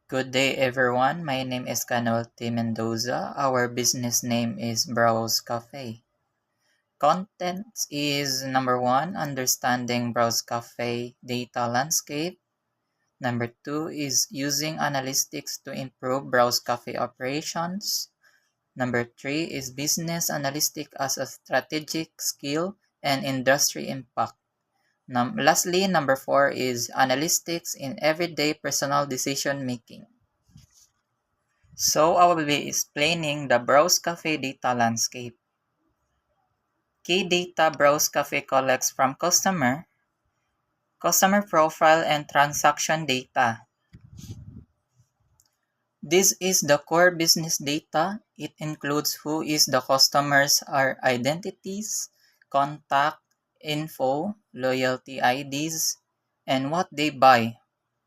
Good day, everyone. My name is Canuel T. Mendoza. Our business name is Browse Cafe. Content is number one, understanding Browse Cafe data landscape. Number two is using analytics to improve Browse Cafe operations. Number three is business analytics as a strategic skill and industry impact. Lastly, number four is analytics in everyday personal decision making. So I will be explaining the Browse Cafe data landscape. Key data Browse Cafe collects from customer profile and transaction data. This is the core business data. It includes who is the customers, our identities, contact info, loyalty IDs, and what they buy,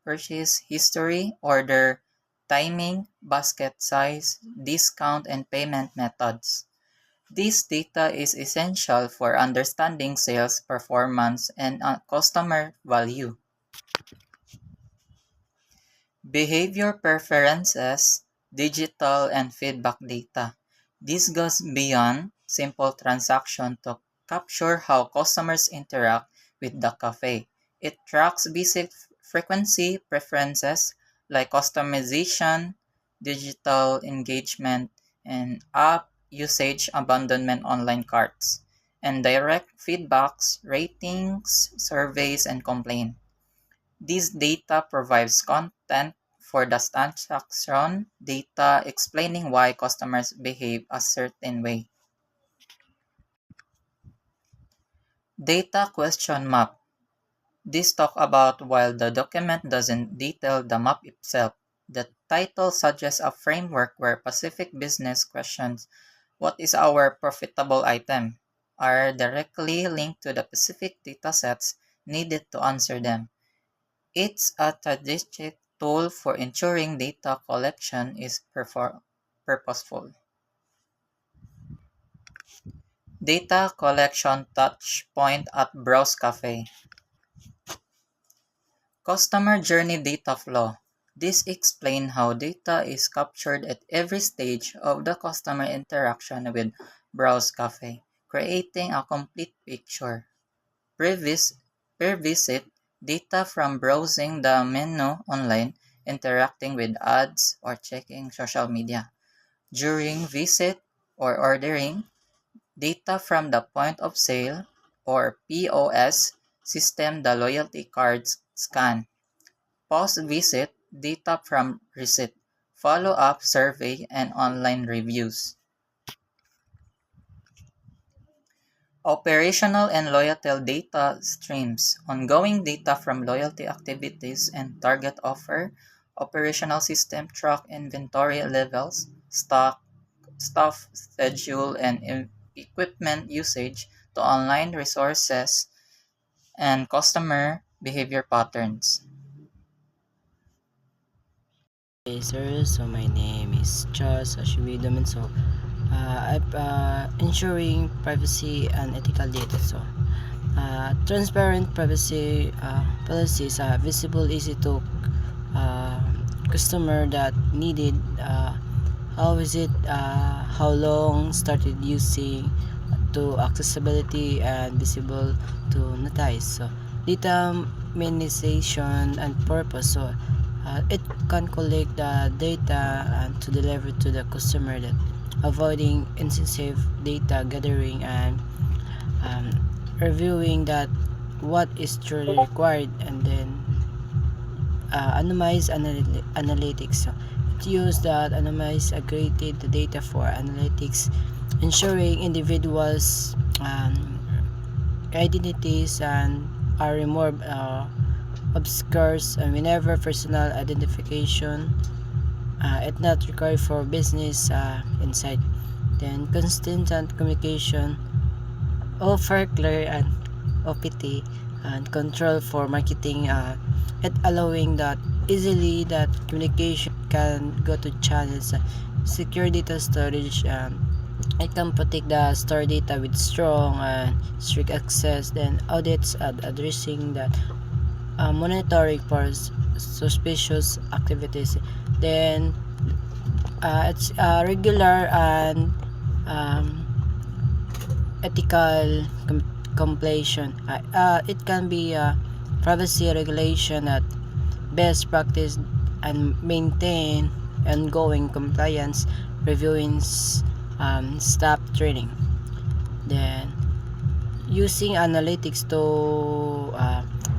purchase history, order, timing, basket size, discount, and payment methods. This data is essential for understanding sales performance and customer value. Behavior preferences, digital and feedback data. This goes beyond simple transaction to capture how customers interact with the cafe. It tracks visit frequency preferences like customization, digital engagement, and app usage abandonment online carts, and direct feedbacks, ratings, surveys, and complaints. This data provides content for the transaction data explaining why customers behave a certain way. Data question map. This talk about while the document doesn't detail the map itself. The title suggests a framework where specific business questions, what is our profitable item, are directly linked to the specific datasets needed to answer them. It's a strategic tool for ensuring data collection is purposeful. Data collection touch point at Browse Cafe. Customer journey data flow. This explains how data is captured at every stage of the customer interaction with Browse Cafe, creating a complete picture. Previous per visit, data from browsing the menu online, interacting with ads, or checking social media. During visit or ordering, data from the point of sale or POS system the loyalty cards scan. Post-visit, data from receipt, follow-up survey, and online reviews. Operational and loyalty data streams, ongoing data from loyalty activities and target offer, operational system track inventory levels, staff schedule, and equipment usage to online resources and customer behavior patterns. Hey sir, so my name is Charles Ashwidoman. So, ensuring privacy and ethical data. So, transparent privacy policies are visible, easy to uh, customer that needed. How is it? How long started using to accessibility and visible to notice. So, data minimization and purpose. So, it can collect the data and to deliver to the customer that avoiding excessive data gathering and um, reviewing that what is truly required and then anonymize analytics. So it use that anonymize aggregated the data for analytics, ensuring individuals identities and are removed obscure and whenever personal identification it not required for business insight. Then constant communication offer clear and OPT and control for marketing it allowing that easily that communication can go to channels secure data storage. It can protect the store data with strong and strict access, then audits at addressing the monitoring suspicious activities. Then it's regular and um, ethical completion. It can be privacy regulation at best practice and maintain ongoing compliance reviewing staff training. Then using analytics to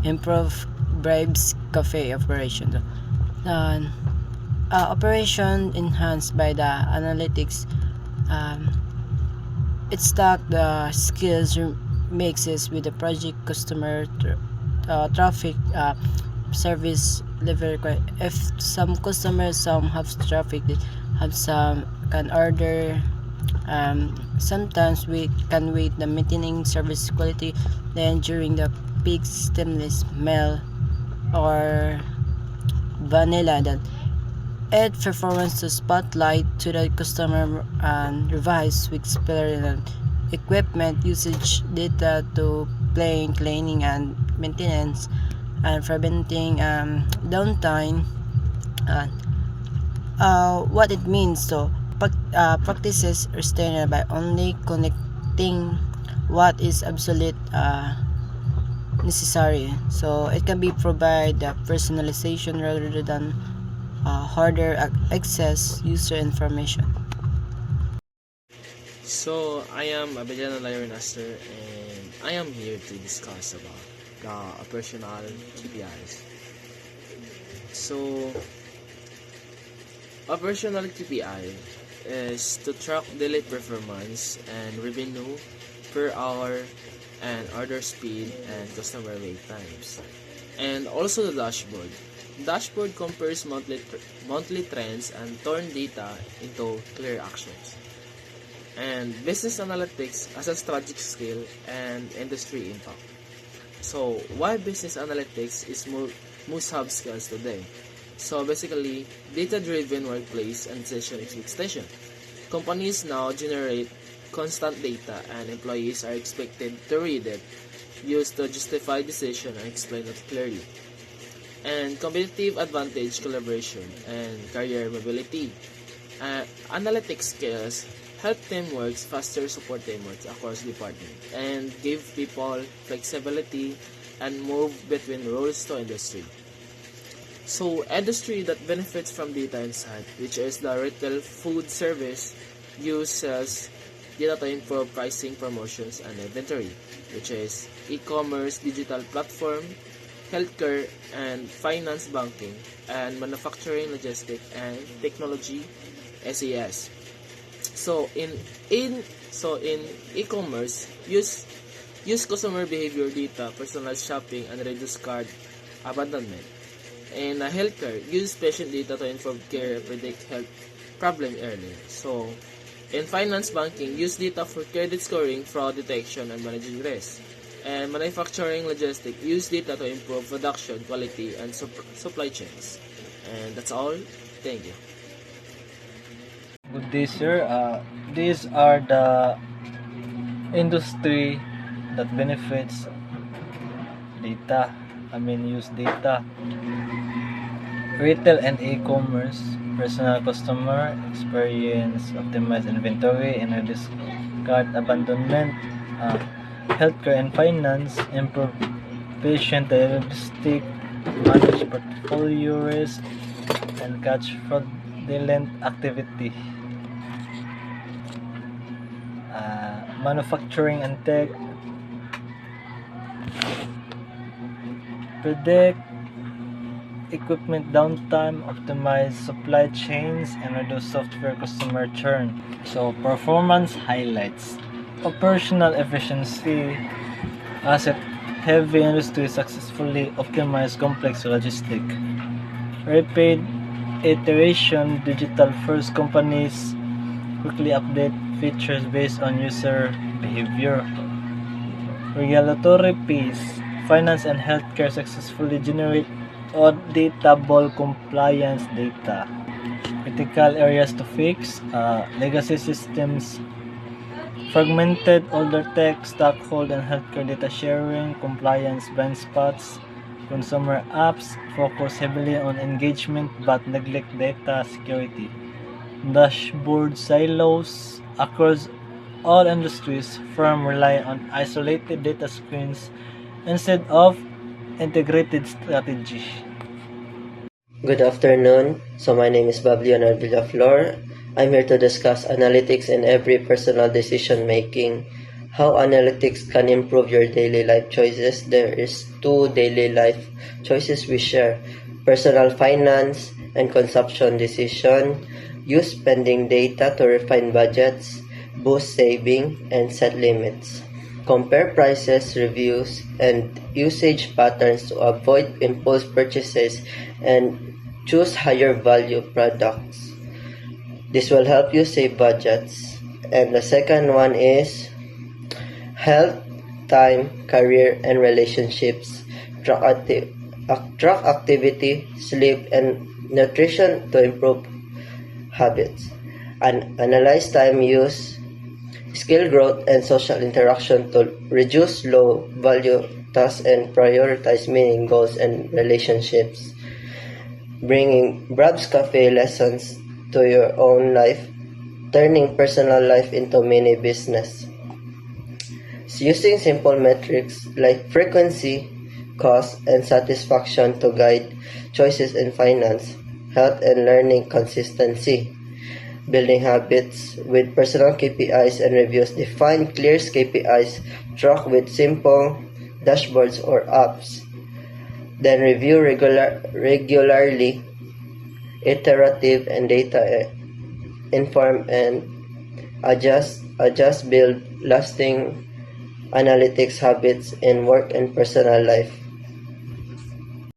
improve Bribes Cafe operation. Uh, Operation enhanced by the analytics. Um, it stack the skills mixes with the project customer traffic service level. If some customers some have traffic, they have some can order. Sometimes we can wait the maintaining service quality. Then during the peak stimulus mail or vanilla that add performance to spotlight to the customer and revise with and equipment usage data to plane cleaning and maintenance and preventing downtime. And what it means, so practices are sustainable by only connecting what is absolute necessary, so it can be provide personalization rather than harder access user information. So, I am Abeliano Lyron Aster and I am here to discuss about the operational KPIs. So, operational KPI is to track daily performance and revenue per hour and order speed and customer wait times. And also the dashboard. Dashboard compares monthly trends and turn data into clear actions. And business analytics as a strategic skill and industry impact. So, why business analytics is most hub skills today? So, basically, data-driven workplace and decision extension. Companies now generate constant data and employees are expected to read it, use to justify decision and explain it clearly. And competitive advantage collaboration and career mobility. Analytics skills help teamwork faster support teamwork across departments and give people flexibility and move between roles to industry. So industry that benefits from data insight, which is the retail food service, uses data to improve pricing, promotions, and inventory, which is e-commerce, digital platform, healthcare and finance banking, and manufacturing, logistics, and technology, SES. So in e-commerce, use customer behavior data, personalized shopping, and reduce cart abandonment. In healthcare, use patient data to inform care and predict health problem early. So in finance banking, use data for credit scoring, fraud detection, and managing risk. And manufacturing logistics, use data to improve production quality and supply chains. And that's all. Thank you. Good day, sir. These are the industry that benefits data. Use data. Retail and e-commerce, personal customer experience, optimize inventory, and reduce cart abandonment. Healthcare and finance, improve patient diagnostic, manage portfolio risk, and catch fraudulent activity. Manufacturing and tech, predict equipment downtime, optimize supply chains, and reduce software customer churn. So, performance highlights. Operational efficiency, asset heavy industry successfully optimize complex logistics. Rapid iteration, digital first companies quickly update features based on user behavior. Regulatory piece, finance and healthcare successfully generate auditable compliance data. Critical areas to fix, legacy systems, fragmented older tech, stockhold and healthcare data sharing, compliance blind spots, Consumer apps focus heavily on engagement but neglect data security. Dashboard silos across all industries. Firms rely on isolated data screens instead of integrated strategy. Good afternoon. My name is Bob Leonard Villaflor. I'm here to discuss analytics in every personal decision making. How analytics can improve your daily life choices. There is two daily life choices we share: personal finance and consumption decision. Use spending data to refine budgets, boost saving, and set limits. Compare prices, reviews, and usage patterns to avoid impulse purchases and choose higher value products. This will help you save budgets. And the second one is health, time, career, and relationships. Track activity, sleep, and nutrition to improve habits. And analyze time use, skill growth, and social interaction to reduce low value tasks and prioritize meaning goals and relationships. Bringing Brab's Cafe lessons to your own life, turning personal life into mini business. Using simple metrics like frequency, cost, and satisfaction to guide choices in finance, health, and learning consistency. Building habits with personal KPIs and reviews. Define clear KPIs, track with simple dashboards or apps. Then review regularly, iterative and data inform, and adjust, build lasting analytics habits in work and personal life.